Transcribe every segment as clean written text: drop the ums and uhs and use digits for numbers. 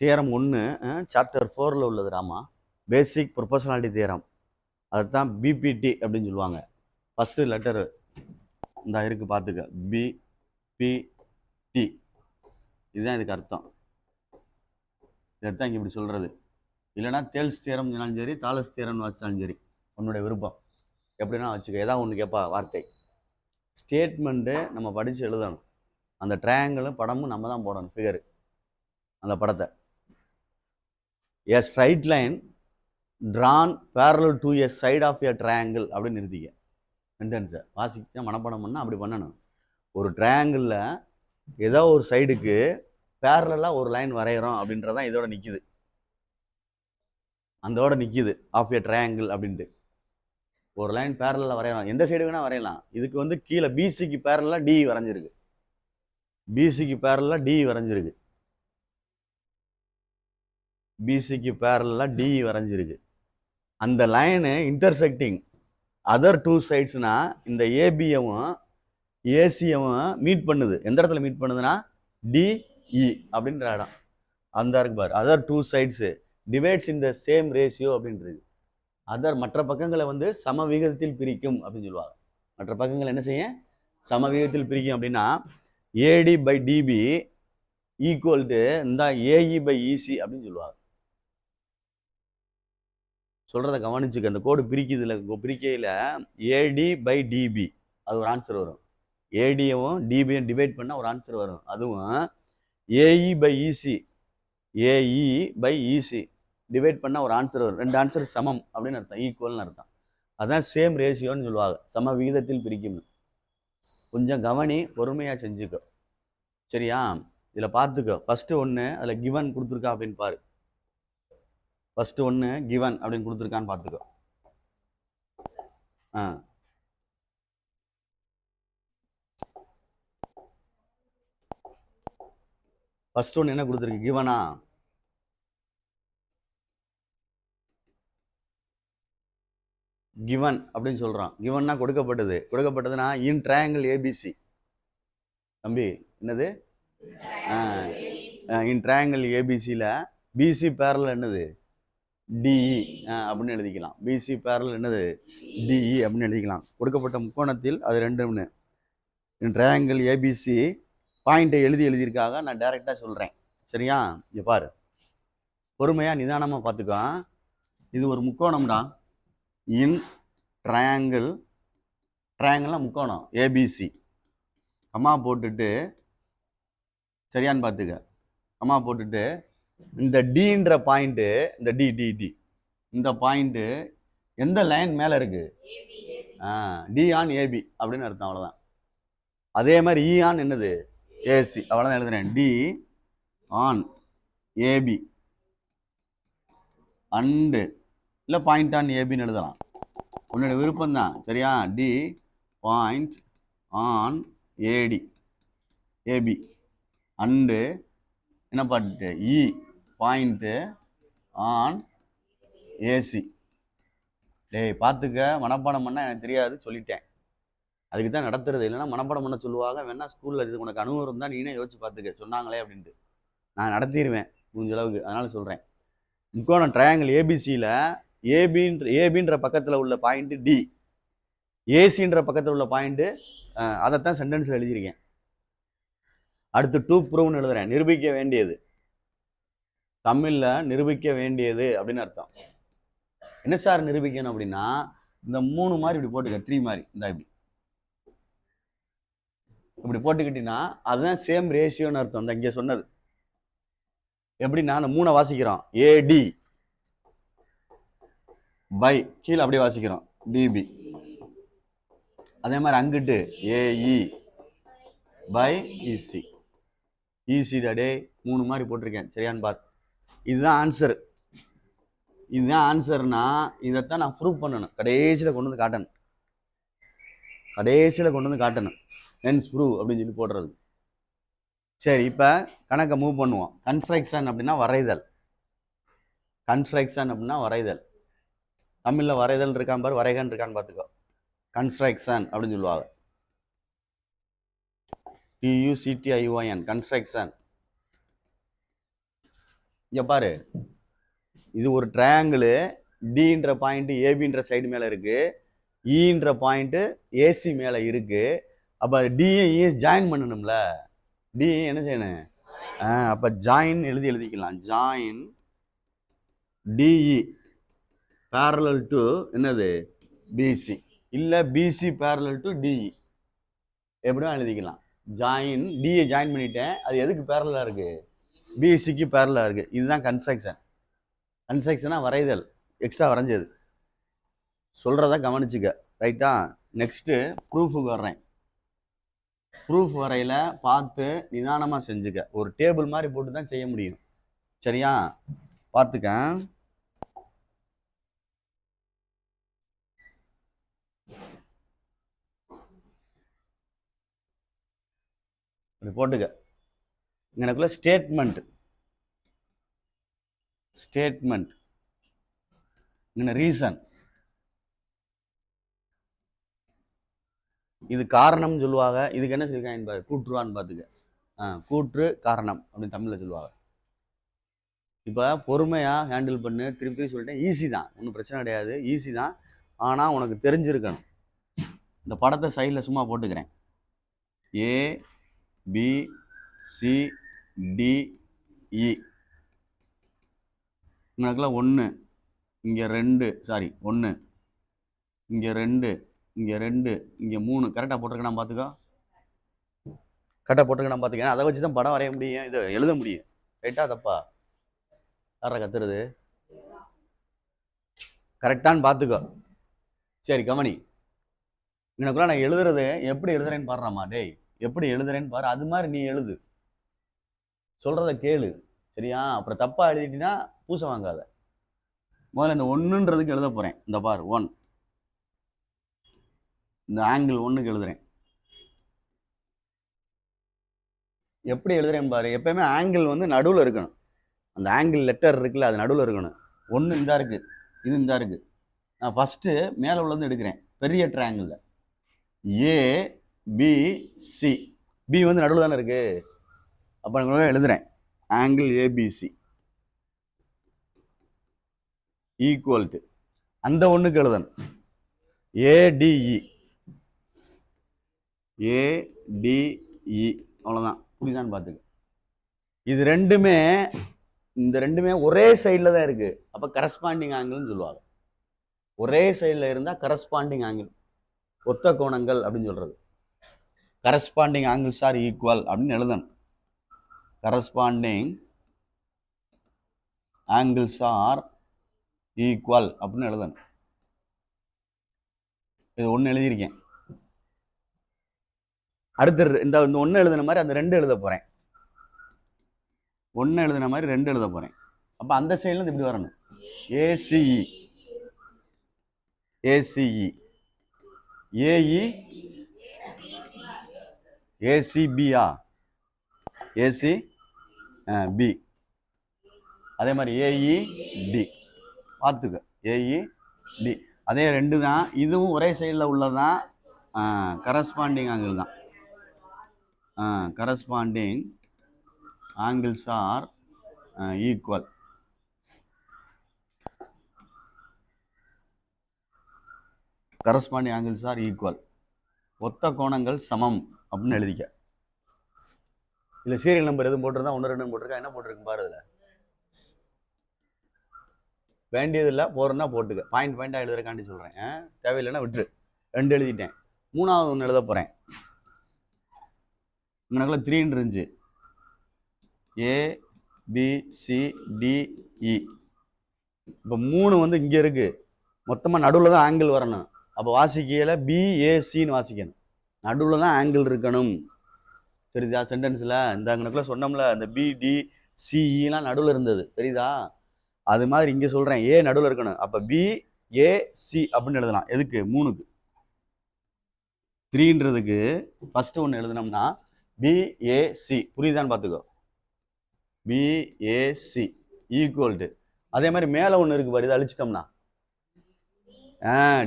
Theorem 1 chapter 4ல் உள்ளது ராமா. பேசிக் proportionality theorem. அதுதான் PPT அப்படின்னு சொல்லுவாங்க. ஃபஸ்ட்டு லெட்டரு இந்த இருக்கு பார்த்துக்க, பிபிடி. இதுதான் இதுக்கு அர்த்தம். இதைத்தான் இங்கே இப்படி சொல்கிறது. இல்லைனா தேல்ஸ் தியரம் சொன்னாலும் சரி, தாலஸ் தியரம்னு வச்சாலும் சரி, உன்னுடைய விருப்பம். எப்படின்னா வச்சுக்க, ஏதாவது ஒன்று கேட்பா வார்த்தை. ஸ்டேட்மெண்ட்டு நம்ம படித்து எழுதணும். அந்த ட்ரையாங்கிளும் படமும் நம்ம தான் போடணும், ஃபிகரு அந்த படத்தை. A straight line drawn parallel to a side of a triangle அப்படின்னு நிறுத்திக்க. சென்டென்ஸை வாசிக்க மனப்பாடம் பண்ணால் அப்படி பண்ணணும். ஒரு ட்ரையாங்கிளில் ஏதோ ஒரு சைடுக்கு பேரலாக ஒரு லைன் வரைகிறோம் அப்படின்றதான் இதோட நிற்கிது. அந்தோட நிற்கிது ஆஃப் எ ட்ரையாங்கிள் அப்படின்ட்டு. ஒரு லைன் பேரலாக வரைகிறோம், எந்த சைடு வேணால் வரையலாம். இதுக்கு வந்து கீழே பிசிக்கு பேரலாக டி வரைஞ்சிருக்கு. பிசிக்கு பேரலாக டி வரைஞ்சிருக்கு. பிசிக்கு பேரலாக டி வரைஞ்சிருக்கு. அந்த லைனு இன்டர்செக்டிங் அதர் டூ சைட்ஸ்னா இந்த ஏபியவும் ஏசியவும் மீட் பண்ணுது. எந்த இடத்துல மீட் பண்ணுதுன்னா டிஇ அப்படின்ற இடம். அந்த இருக்கு பாரு, other two sides divides in the same ratio அப்படின்றது. அதர் மற்ற பக்கங்களை வந்து சம விகிதத்தில் பிரிக்கும் அப்படின்னு சொல்லுவாங்க. மற்ற பக்கங்களை என்ன செய்ய சம விகிதத்தில் பிரிக்கும் அப்படின்னா AD by DB equal to இந்த ஏஇ பை இசி அப்படின்னு சொல்லுவாங்க. சொல்கிறத கவனிச்சுக்க. அந்த கோடு பிரிக்குதுல, பிரிக்கையில் ஏடி பை டிபி அது ஒரு ஆன்சர் வரும். ஏடியவும் டிபியும் டிவைட் பண்ணால் ஒரு ஆன்சர் வரும். அதுவும் AE by EC, AE by EC divide பண்ணால் ஒரு ஆன்சர் வரும். ரெண்டு ஆன்சர் சமம் அப்படின்னு அர்த்தம், ஈக்குவல்னு அர்த்தம். அதான் சேம் ரேஷியோன்னு சொல்லுவாங்க, சம விகிதத்தில் பிரிக்கும். கொஞ்சம் கவனி, பொறுமையாக செஞ்சுக்கோ, சரியா? இதில் பார்த்துக்கோ. ஃபஸ்ட்டு ஒன்று அதில் கிவன் கொடுத்துருக்கா அப்படின்னு பாரு. ஃபஸ்ட்டு ஒன்று கிவன் அப்படின்னு கொடுத்துருக்கான்னு பார்த்துக்கோ. ஃபஸ்ட் ஒன்று என்ன கொடுத்துருக்கு, கிவனா? கிவன் அப்படின்னு சொல்கிறான். கிவன்னா கொடுக்கப்பட்டது. கொடுக்கப்பட்டதுன்னா இன் ட்ரையாங்கிள் ஏபிசி. தம்பி என்னது? இன் ட்ரையாங்கிள் ஏபிசியில் பிசி பேரல் என்னது? டிஇ அப்படின்னு எழுதிக்கலாம். பிசி பேரல் என்னது? டிஇ அப்படின்னு எழுதிக்கலாம். கொடுக்கப்பட்ட முக்கோணத்தில் அது ரெண்டுன்னு இன் ட்ரையாங்கிள் ஏபிசி பாயிண்ட்டை எழுதியிருக்காக நான் டைரெக்டாக சொல்கிறேன், சரியா? இங்கே பாரு, பொறுமையாக நிதானமாக பார்த்துக்கோ. இது ஒரு முக்கோணம்டா. இன் ட்ரையாங்கிள்னா முக்கோணம் ஏபிசி. கமா போட்டுட்டு, சரியான்னு பார்த்துக்க. கமா போட்டுட்டு இந்த டின்ற பாயிண்ட்டு, இந்த டி டி டி இந்த பாயிண்ட்டு எந்த லைன் மேலே இருக்கு? டி ஆன் ஏபி அப்படின்னு அர்த்தம், அவ்வளோதான். அதே மாதிரி இ ஆன் என்னது? ஏசி. அவ்வளோதான் எழுதுறேன். டி ஆன் ஏபி அண்டு இல்லை பாயிண்ட் ஆன் ஏபின்னு எழுதலாம், உன்னோட விருப்பம் தான், சரியா? D point on AD AB and என்ன பாட்டு இ பாயிண்ட்டு ஆன் ஏசி. டேய் பார்த்துக்க, மனப்பாடம் பண்ணால் எனக்கு தெரியாது சொல்லிட்டேன், அதுக்கு தான் நடத்துறது. இல்லைன்னா மனப்பாடம் பண்ண சொல்லுவாங்க. வேணா ஸ்கூலில் இது உனக்கு அனுபவம் இருந்தால் நீனே யோசிச்சு பார்த்துக்க, சொன்னாங்களே அப்படின்ட்டு. நான் நடத்திடுவேன் முடிஞ்ச அளவுக்கு, அதனால சொல்கிறேன். முக்கோணம் ட்ரையாங்கிள் ஏபிசியில் ஏபின்ற பக்கத்தில் உள்ள பாயிண்ட்டு டி, ஏசின்ற பக்கத்தில் உள்ள பாயிண்ட்டு, அதைத்தான் சென்டென்ஸில் எழுதியிருக்கேன். அடுத்து டூ ப்ரூவ்னு எழுதுறேன், நிரூபிக்க வேண்டியது. தமிழில் நிரூபிக்க வேண்டியது அப்படின்னு அர்த்தம். என்ன சார் நிரூபிக்கணும் அப்படின்னா, இந்த 3 மாதிரி இப்படி போட்டுக்க, 3 மாதிரி இந்த இப்படி போட்டுக்கிட்டீங்கன்னா அதுதான் சேம் ரேஷியோன்னு அர்த்தம். இந்த இங்கே சொன்னது எப்படின்னா, அந்த 3 வாசிக்கிறோம், ஏடி பை கீழே அப்படியே வாசிக்கிறோம் டிபி. அதே மாதிரி அங்கிட்டு ஏஇ பை இசி. ஈசி டே 3 மாதிரி போட்டிருக்கேன், சரியான்னு பார். இதுதான் ஆன்சர். இதுதான் ஆன்சர்னா இதைத்தான் நான் ப்ரூவ் பண்ணணும், கடைசியில் கொண்டு வந்து காட்டணும். கடைசியில் கொண்டு வந்து காட்டணும், ஹென்ஸ் ப்ரூவ் அப்படின்னு சொல்லி போடுறது. சரி, இப்போ கணக்கை மூவ் பண்ணுவோம். கன்ஸ்ட்ரக்ஷன் அப்படின்னா வரைதல். கன்ஸ்ட்ரக்ஷன் அப்படின்னா வரைதல். தமிழில் வரைதல் இருக்கான் பாரு, வரைகன் இருக்கான்னு பார்த்துக்கோ. கன்ஸ்ட்ரக்ஷன் அப்படின்னு சொல்லுவாங்க, டியூசிடிஐஓஎன் கன்ஸ்ட்ரக்ஷன். இங்க பாரு, இது ஒரு ட்ரையாங்கிள். டின்ற பாயிண்ட் ஏபின்ற சைடு மேல இருக்கு, இன்ற பாயிண்ட் ஏசி மேல இருக்கு. அப்ப டியும் ஜாயின் பண்ணணும்ல, டி என்ன செய்யணும்? அப்ப ஜாயின் எழுதிக்கலாம். ஜாயின் டிஇ parallel டு என்னது? பிசி. இல்ல பிசி parallel டு டிஇ, எப்படியும் எழுதிக்கலாம். ஜாயின் டியை ஜாயின் பண்ணிட்டேன், அது எதுக்கு பேரலா இருக்கு? பிசிக்கு பேரலா இருக்கு. இதுதான் கன்ஸ்ட்ரக்ஷன். கன்ஸ்ட்ரக்ஷனா வரைதல், எக்ஸ்ட்ரா வரைஞ்சது. சொல்றத கவனிச்சுக்க, ரைட்டா? நெக்ஸ்ட் ப்ரூஃபுக்கு வர்றேன். ப்ரூஃப் வரையில பார்த்து நிதானமா செஞ்சுக்க. ஒரு டேபிள் மாதிரி போட்டு தான் செய்ய முடியும், சரியா? பார்த்துக்க. போட்டுக்க. எனக்குள்ள ஸ்டேட்மெண்ட் ரீசன், இது காரணம் சொல்லுவாங்க. இதுக்கு என்ன சொல்லிருக்காங்க? கூற்றுவான்னு பார்த்துக்க. கூற்று காரணம் அப்படின்னு தமிழ்ல சொல்லுவாங்க. இப்போ பொறுமையா ஹேண்டில் பண்ணு. திருப்பி சொல்லிட்டேன், ஈஸி தான், ஒன்றும் பிரச்சனை கிடையாது, ஈஸி தான். ஆனால் உனக்கு தெரிஞ்சிருக்கணும். இந்த படத்தை சைடில் சும்மா போட்டுக்கிறேன். ஏ பி சி டி இ. உனக்குலாம் 1, இங்கே 2, சாரி 1, இங்கே 2, இங்கே 2, இங்கே 3. கரெக்டாக போட்டிருக்கேன் பார்த்துக்கோ. கரெக்டாக போட்டிருக்கேன் பார்த்துக்க. அதை வச்சு தான் படம் வரைய முடியும், இதை எழுத முடியும். ரைட்டா தப்பா? யாரா கத்துறது? கரெக்டான்னு பார்த்துக்கோ. சரி கவனி. எனக்குள்ள நான் எழுதுறது எப்படி எழுதுறேன்னு பாடுறாமா? டேய், எப்படி எழுதுறேன்னு பாரு. அது மாதிரி நீ எழுது, சொல்றத கேளு, சரியா? அப்புறம் தப்பா எழுதிட்டீங்கன்னா பூச வாங்காத. முதல்ல இந்த 1ன்றதுக்கு எழுத போறேன். இந்த பார் 1, இந்த ஆங்கிள் 1க்கு எழுதுறேன். எப்படி எழுதுறேன்னு பாரு. எப்பயுமே ஆங்கிள் வந்து நடுவில் இருக்கணும். அந்த ஆங்கிள் லெட்டர் இருக்குல்ல, அது நடுவில் இருக்கணும். 1 இந்த இருக்கு, இது இந்த இருக்கு. நான் ஃபர்ஸ்ட் மேலே உள்ளது எடுக்கிறேன், பெரிய triangle A B C. B வந்து நடுவில் தானே இருக்கு. அப்போ நான் எழுதுறேன் ஆங்கிள் ஏபிசி ஈக்குவல் டு அந்த 1க்கு எழுதணும் ஏடிஇ. ஏடிஇ அவ்வளோதான். புரியுதான்னு பார்த்துக்க. இது ரெண்டுமே, இந்த ரெண்டுமே ஒரே சைடில் தான் இருக்கு. அப்போ கரஸ்பாண்டிங் ஆங்கிள்னு சொல்லுவாங்க. ஒரே சைடில் இருந்தால் கரஸ்பாண்டிங் ஆங்கிள், ஒத்த கோணங்கள் அப்படின்னு சொல்றது. கரஸ்பாண்டிங் ஆங்கிள்ஸ் ஆர் ஈக்குவல் அப்படின்னு எழுதணும். கரஸ்பாண்டிங் ஆங்கிள்ஸ் ஆர் ஈக்குவல் அப்படின்னு எழுதணும். இது 1 எழுதியிருக்கேன். அடுத்து இந்த 1 எழுதின மாதிரி அந்த 2 எழுத போறேன். 1 எழுதின மாதிரி 2 எழுத போறேன். அப்ப அந்த சைடுல இருந்து இப்படி வரணும். ஏசிஇ, ஏசிஇ, ஏஇ, ஏசிபியா, ஏசி பி. அதே மாதிரி ஏஇ டி பார்த்துக்க. ஏஇ டி அதே 2 தான். இதுவும் ஒரே சைடில் உள்ளதான். கரஸ்பாண்டிங் ஆங்கிள் தான். Corresponding angles are equal. Corresponding angles are equal, ஒத்த கோணங்கள் சமம் அப்படின்னு எழுதிக்க. இல்லை சீரியல் நம்பர் எதுவும் போட்டிருந்தா 1 2 போட்டிருக்கா, என்ன போட்டிருக்கு பாரு. இதில் வேண்டியதில்லை, போறேன்னா போட்டுக்க. பாயிண்டாக எழுதுறக்காண்டி சொல்கிறேன். தேவையில்லைன்னா விட்டுரு. 2 எழுதிட்டேன். 3வது 1 எழுத போகிறேன். எனக்குள்ள 3 இருந்துச்சு. ஏ பி சி டி இ. இப்போ 3 வந்து இங்கே இருக்கு. மொத்தமாக நடுவில் தான் ஆங்கிள் வரணும். அப்போ வாசிக்கையில் பிஏசின்னு வாசிக்கணும். நடுவில் தான் ஆங்கிள் இருக்கணும். தெரியுதா? சென்டென்ஸில் இந்த அங்கனக்குள்ள சொன்னோம்ல, அந்த பிடிசிஇலாம் நடுவில் இருந்தது, தெரியுதா? அது மாதிரி இங்கே சொல்கிறேன், ஏ நடுவில் இருக்கணும். அப்போ பிஏசி அப்படின்னு எழுதலாம். எதுக்கு? 3க்கு. 3ன்றதுக்கு ஃபர்ஸ்ட் 1 எழுதினோம்னா பிஏசி. புரியுதான்னு பார்த்துக்கோ. பிஏசி ஈக்குவல் டு, அதே மாதிரி மேலே 1 இருக்கு பாரு, இதை அழிச்சிட்டோம்னா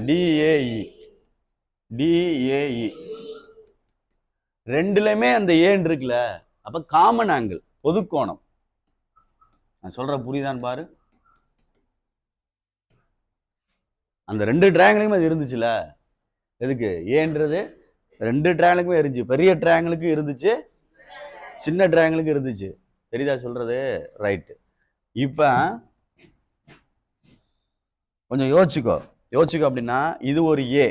டிஏஇ. டிஏஇ ரெண்டுலையுமே அந்த ஏன் இருக்குல்ல, அப்ப காமன் ஆங்கிள், பொது கோணம். நான் சொல்ற புரியுதான்னு பாரு. அந்த 2 ட்ரையாங்கிளுமே அது இருந்துச்சுல. எதுக்கு ஏன்றது 2 ட்ரையாங்கிளுக்குமே இருந்துச்சு. பெரிய ட்ரையாங்கிளுக்கு இருந்துச்சு, சின்ன ட்ரையாங்கிளுக்கு இருந்துச்சு. தெரியுதா சொல்றது? ரைட். இப்ப கொஞ்சம் யோசிச்சுக்கோ. அப்படின்னா இது ஒரு ஏ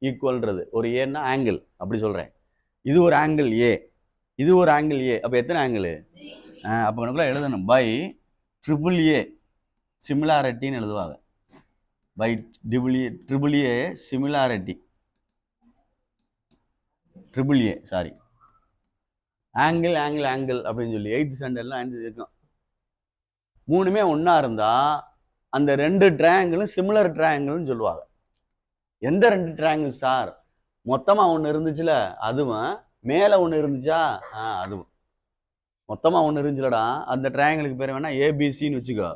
ஈக்குவல்ன்றது ஒரு ஏன்னா ஆங்கிள் அப்படி சொல்றேன். இது ஒரு ஆங்கிள் ஏ, இது ஒரு ஆங்கிள் ஏ. அப்ப எத்தனை ஆங்கிள்? அப்ப கணக்குல எழுதணும் பை ட்ரிபிள் ஏ சிமிலாரிட்டின்னு எழுதுவாங்க. By triple A similarity, triple A sorry, angle angle angle அப்படின்னு சொல்லி 8th ஸ்டாண்டர்ட்லாம் இருக்கும். மூணுமே ஒன்னா இருந்தா அந்த 2 ட்ரையாங்கிளும் சிமிலர் ட்ரையாங்கிள்னு சொல்லுவாங்க. எந்த 2 ட்ரையாங்கிள் சார்? மொத்தமா ஒன்று இருந்துச்சுல அதுவும், மேல ஒன்று இருந்துச்சா அதுவும். மொத்தமா ஒன்று இருந்துச்சுலடா, அந்த ட்ரையாங்கிளுக்கு பேர் வேணா ஏபிசின்னு வச்சுக்கோ.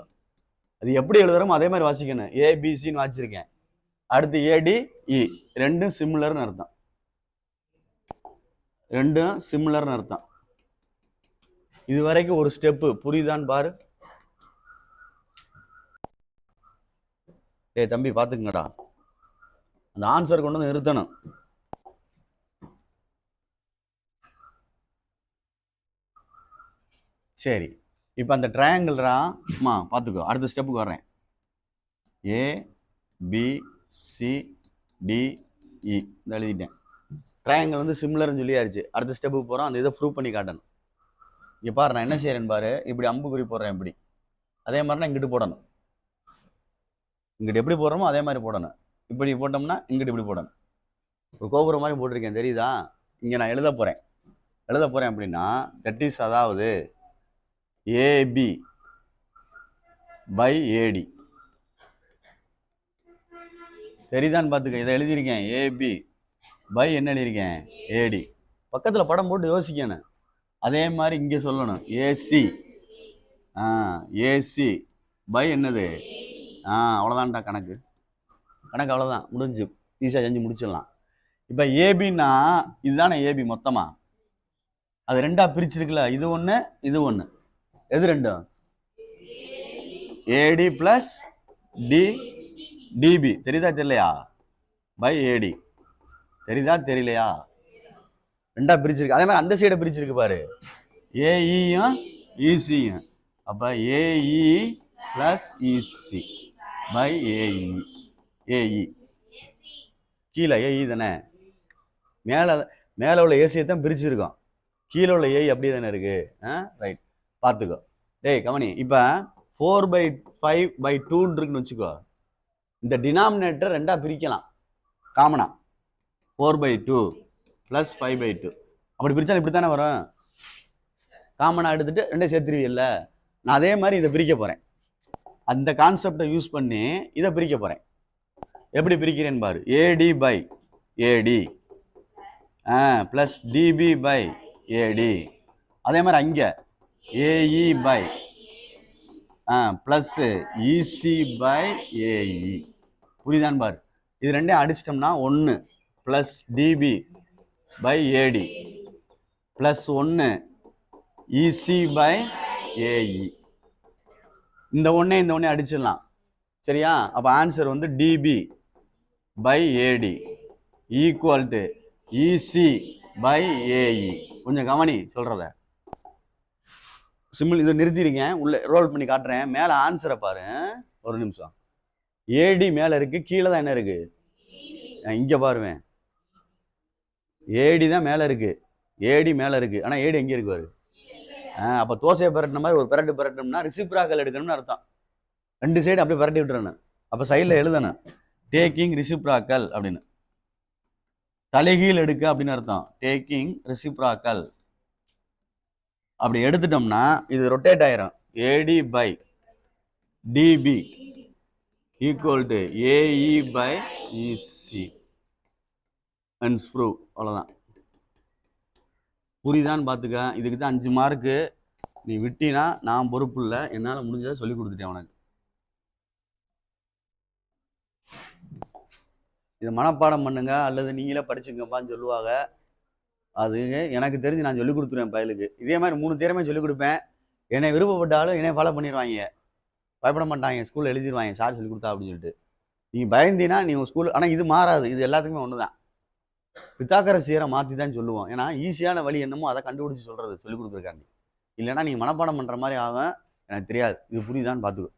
அது எப்படி எழுதுறோமோ அதே மாதிரி வாசிக்கணும். ஏபிசின்னு வாசிச்சிருக்கேன். அடுத்து ஏடிஇ, ரெண்டும் சிமிலர்னு அர்த்தம். ரெண்டும் சிமிலர்னு அர்த்தம். இது வரைக்கும் ஒரு ஸ்டெப்பு புரியுதான்னு பாரு. டேய் தம்பி பாத்துக்கங்கடா, அந்த ஆன்சர் கொண்டு வந்து நிறுத்தணும். சரி, இப்போ அந்த ட்ரையாங்கிள்மா பார்த்துக்கோ. அடுத்த ஸ்டெப்புக்கு வர்றேன். ஏ பி சி டி இ எழுதிட்டேன். ட்ரையாங்கிள் வந்து சிமிலர்னு சொல்லியாச்சு. அடுத்த ஸ்டெப்புக்கு போகிறோம். அந்த இதை ப்ரூவ் பண்ணி காட்டணும். இங்கே பாரு, நான் என்ன செய்யறேன்னு பாரு. இப்படி அம்புக்குறி போடுறேன். இப்படி அதே மாதிரி நான் இங்கிட்டு போடணும். இங்கிட்டு எப்படி போடுறோமோ அதே மாதிரி போடணும். இப்படி போட்டோம்னா இங்கிட்டு இப்படி போடணும். ஒரு கோபுரம் மாதிரி போட்டிருக்கேன், தெரியுதா? இங்கே நான் எழுத போகிறேன் அப்படின்னா தட் இஸ், அதாவது ஏபி பை ஏடி. தெரியுதான்னு பார்த்துக்க. இதை எழுதியிருக்கேன் ஏபி பை என்ன எழுதியிருக்கேன்? ஏடி. பக்கத்தில் படம் போட்டு யோசிக்கணும். அதே மாதிரி இங்கே சொல்லணும் ஏசி, ஏசி பை என்னது? அவ்வளோதான்டா கணக்கு. அவ்வளோதான், முடிஞ்சு. ஈஸியாக செஞ்சு முடிச்சிடலாம். இப்போ ஏபின்னா இதுதானே ஏபி மொத்தமா. அது ரெண்டா பிரிச்சிருக்குல்ல, இது ஒன்று இது ஒன்று. எது ரெண்டும்? AD plus D DB. தெரியுதா தெரியலையா? By AD. தெரியுதா தெரியலையா? ரெண்டா பிரிச்சிருக்கு. அதே மாதிரி அந்த சைடை பிரிச்சிருக்கு பாரு, ஏஇயும் இசியும். அப்ப AE plus EC by AE. AE கீழே ஏஇ தானே, மேல உள்ள ஏசியை தான் பிரிச்சிருக்கோம். கீழே உள்ள ஏஇ அப்படியே தானே இருக்கு. ரைட், பார்த்துக்கோ. டேய் கவனி. இப்போ 4/5/2 இருக்குன்னு வச்சுக்கோ. இந்த டினாமினேட்டர் ரெண்டா பிரிக்கலாம் காமனா. 4/2 பிளஸ் 5/2 அப்படி பிரிச்சா இப்படி தானே வரும். காமனா எடுத்துட்டு ரெண்டே சேர்த்துருவில்ல. நான் அதே மாதிரி இதை பிரிக்க போறேன். அந்த கான்செப்டை யூஸ் பண்ணி இதை பிரிக்க போறேன். எப்படி பிரிக்கிறேன்னு பாரு. A D by A D plus D B by A D. அதே மாதிரி அங்க A E by plus EC by A E. புரியுதான்னு பாரு. இது ரெண்டையும் அடிச்சிட்டோம்னா 1 plus D B by A D plus 1 E C by A E. இந்த ஒன்னே அடிச்சிடலாம். சரியா? அப்ப ஆன்சர் வந்து D B by A D equal to E C by A E. கொஞ்சம் கவனி சொல்றத. சிம்பிள். இதை நிறுத்திருக்கேன், உள்ள ரோல் பண்ணி காட்டுறேன். மேல ஆன்சரை பாரு. ஒரு நிமிஷம். ஏடி மேல இருக்கு, கீழே தான் என்ன இருக்கு? இங்க பாருவேன், ஏடி தான் மேல இருக்கு. ஏடி மேல இருக்கு, ஆனா ஏடி எங்க இருக்கு பாரு. அப்ப தோசையை பரட்டின மாதிரி ஒரு பரட்டணும்னா ரிசிப்ராக்கல் எடுக்கணும்னு அர்த்தம். ரெண்டு சைடு அப்படியே பரட்டி விட்டுறணும். அப்ப சைடில் எழுதணும் டேக்கிங் ரிசிப்ராக்கல் அப்படின்னு. தலைகீழ் எடுக்க அப்படின்னு அர்த்தம். Taking reciprocal. அப்படி எடுத்துட்டோம்னா இது ரொட்டேட் ஆயிரும். AD by DB equal to AE by EC. And prove. அவ்வளோதான். புரியுதான்னு பார்த்துக்க. இதுக்கு தான் 5 மார்க்கு. நீ விட்டினா நான் பொறுப்பு இல்லை. என்னால் முடிஞ்சதை சொல்லி கொடுத்துட்டேன் உனக்கு. இதை மனப்பாடம் பண்ணுங்க அல்லது நீங்களே படிச்சுங்கப்பான்னு சொல்லுவாங்க. அது எனக்கு தெரிஞ்சு நான் சொல்லி கொடுத்துருவேன் பயலுக்கு. இதே மாதிரி 3 திறமை சொல்லி கொடுப்பேன். என்னை விருப்பப்பட்டாலும் என்னை ஃபாலோ பண்ணிடுவாங்க, பயப்பட மாட்டாங்க, ஸ்கூலில் எழுதிடுவாங்க சார் சொல்லி கொடுத்தா அப்படின்னு சொல்லிட்டு. நீ பயந்தீன்னா நீ உங்கள் ஸ்கூல், ஆனால் இது மாறாது, இது எல்லாத்துக்குமே ஒன்று தான். பித்தாக்கரஸ் தியரம் மாற்றி தான் சொல்லுவோம். ஏன்னா ஈஸியான வழி என்னமோ அதை கண்டுபிடிச்சி சொல்கிறது சொல்லிக் கொடுக்குறக்காண்டி. இல்லைன்னா நீங்கள் மனப்பாடம் பண்ணுற மாதிரி ஆகும். எனக்கு தெரியாது. இது புரியுதான்னு பார்த்துக்கோ.